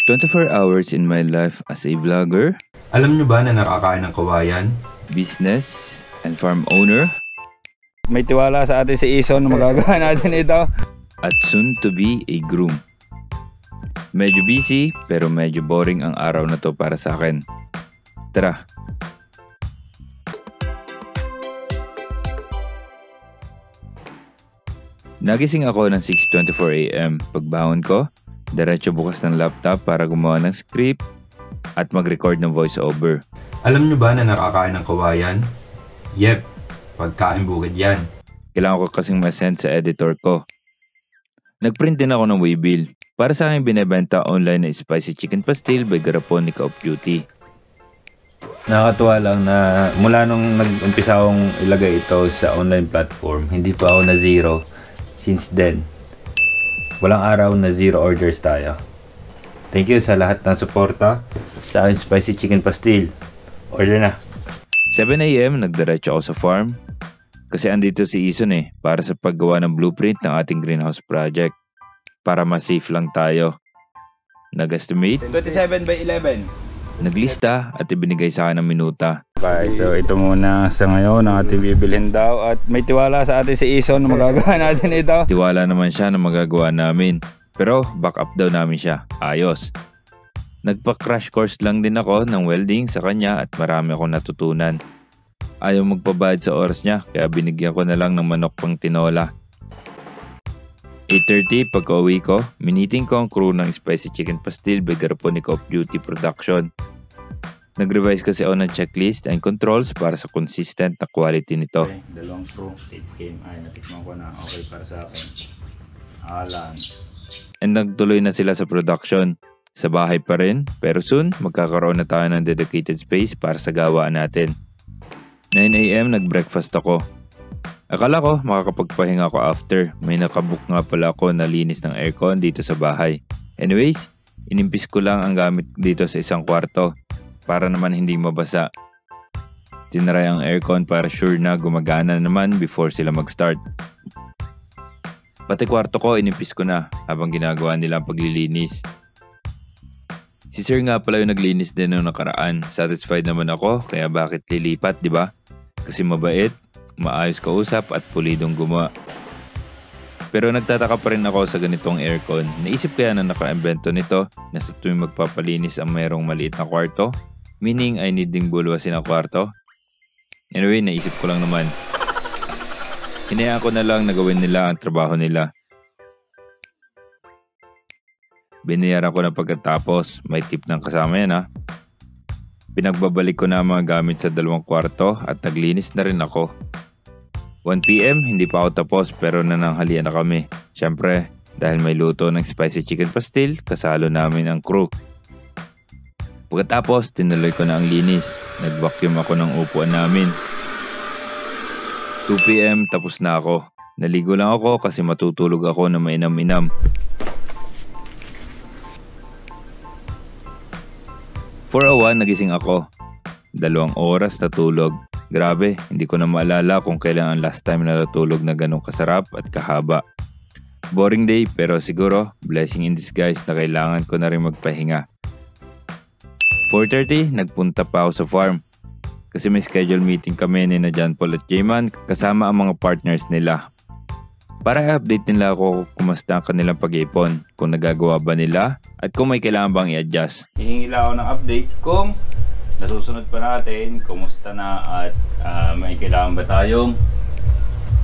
24 hours in my life as a vlogger, Alam nyo ba na nakakain ng kawayan? business, and farm owner, May tiwala sa atin si Ison na magagawa natin ito. at soon to be a groom. Medyo busy pero medyo boring ang araw na to para sa akin. Tara! Nagising ako ng 6:24 AM. Pagbangon ko, diretso bukas ng laptop para gumawa ng script at mag-record ng voiceover. Alam nyo ba na nakakain ng kawayan? Yep, pagkain bukid yan. Kailangan ko kasing ma-send sa editor ko. Nagprint din ako ng waybill. Para sa akin binebenta online na spicy chicken pastil by Garapon ni Ka of Beauty. Nakakatuwa lang na mula nung nag-umpisa akong ilagay ito sa online platform, hindi pa ako na zero. Since then, walang araw na zero orders tayo. Thank you sa lahat ng suporta sa aking spicy chicken pastil. Order na. 7 AM nagdiretso ako sa farm. Kasi andito si Ison para sa paggawa ng blueprint ng ating greenhouse project. Para mas safe lang tayo. Nag-estimate, 27 by 11. naglista at ibinigay sa akin ng minuta. Okay, so ito muna sa ngayon ang ating bibilhin daw at may tiwala sa atin si Ison na magagawa natin ito. Tiwala naman siya na magagawa namin. Pero back up daw namin siya. Ayos. Nagpa-crash course lang din ako ng welding sa kanya at marami akong natutunan. Ayaw magpabayad sa oras niya kaya binigyan ko na lang ng manok pang tinola. 8:30 pagka-uwi ko, miniting ko ang crew ng Spicy Chicken Pastil by Garapon ni Ka of Beauty Production. Nag-revise kasi ako ng checklist and controls para sa consistent na quality nito. Okay, dalawang crew, 8 came. Ay, natikman ko na. Okay para sa akin. Alan. And nagtuloy na sila sa production. Sa bahay pa rin, pero soon magkakaroon na tayo ng dedicated space para sa gawaan natin. 9 AM nag-breakfast ako. Akala ko makakapagpahinga ako after. May nakabook nga pala ako na linis ng aircon dito sa bahay. Anyways, inimpis ko lang ang gamit dito sa isang kwarto para naman hindi mabasa. Tinaray ang aircon para sure na gumagana naman before sila mag-start. Pati kwarto ko inimpis ko na habang ginagawa nila ang paglilinis. Si Sir nga pala yung naglinis din noong nakaraan. Satisfied naman ako kaya bakit lilipat, di ba? Kasi mabait, maayos kausap at pulidong gumawa. Pero nagtataka pa rin ako sa ganitong aircon. Naisip kaya na naka-invento nito na sa tuwing magpapalinis ang mayroong maliit na kwarto? Meaning ay need ding bulwasin ang kwarto? Anyway, naisip ko lang naman. Hinayaan ko na lang na gawin nila ang trabaho nila. Binayaran ko na pagkatapos. May tip ng kasama yan Pinagbabalik ko na ang mga gamit sa dalawang kwarto at naglinis na rin ako. 1 PM, hindi pa ako tapos pero nananghalian na kami. Siyempre, dahil may luto ng spicy chicken pastil, kasalo namin ang crew. Pagkatapos, tinuloy ko na ang linis. Nag-vacuum ako ng upuan namin. 2 PM, tapos na ako. Naligo lang ako kasi matutulog ako na mainam-inam. 4:01 nagising ako. 2 oras na tulog. Grabe, hindi ko na maalala kung kailan ang last time na natulog na ganong kasarap at kahaba. Boring day pero siguro blessing in disguise na kailangan ko na rin magpahinga. 4:30 nagpunta pa ako sa farm. Kasi may schedule meeting kami ni na John Paul at Jayman kasama ang mga partners nila. Para i-update nila ako kung kumusta ang kanilang pag-iipon, kung nagagawa ba nila at kung may kailangan bang i-adjust. Hihingi lang ako ng update kung nasusunod pa natin, kumusta na at may kailangan ba tayong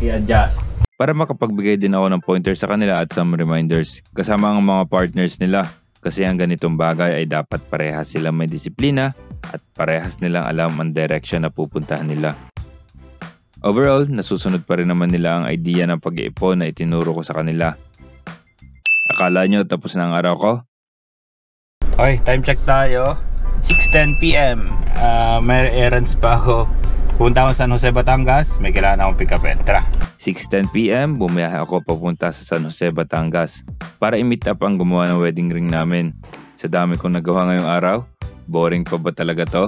i-adjust. Para makapagbigay din ako ng pointers sa kanila at some reminders kasama ang mga partners nila. Kasi ang ganitong bagay ay dapat parehas silang may disiplina at parehas nilang alam ang direction na pupuntahan nila. Overall, nasusunod pa rin naman nila ang idea ng pag-iipon na itinuro ko sa kanila. Akala nyo tapos na ang araw ko? Okay, time check tayo. 6:10 PM. May errands pa ako. Punta ako sa San Jose, Batangas. May kailangan akong pick upin. Tara. 6:10 PM, bumiyahe ako papunta sa San Jose, Batangas para i-meet up ang gumawa ng wedding ring namin. Sa dami kong nagawa ngayong araw, boring pa ba talaga to?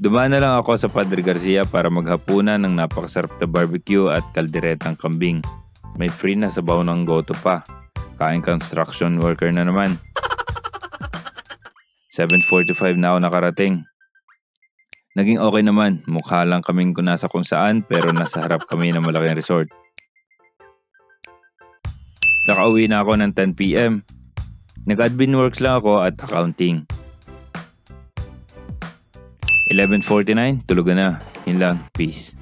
Dumaan na lang ako sa Padre Garcia para maghapunan ng napakasarap na barbecue at kalderetang kambing. May free na sabaw ng goto pa. Kain construction worker na naman. 7:45 na ako nakarating. Naging okay naman, mukha lang kaming nasa kung saan pero nasa harap kami ng malaking resort. Nakauwi na ako ng 10 PM. Nag-admin works lang ako at accounting. 11:49, tulugan na. Yun lang, peace.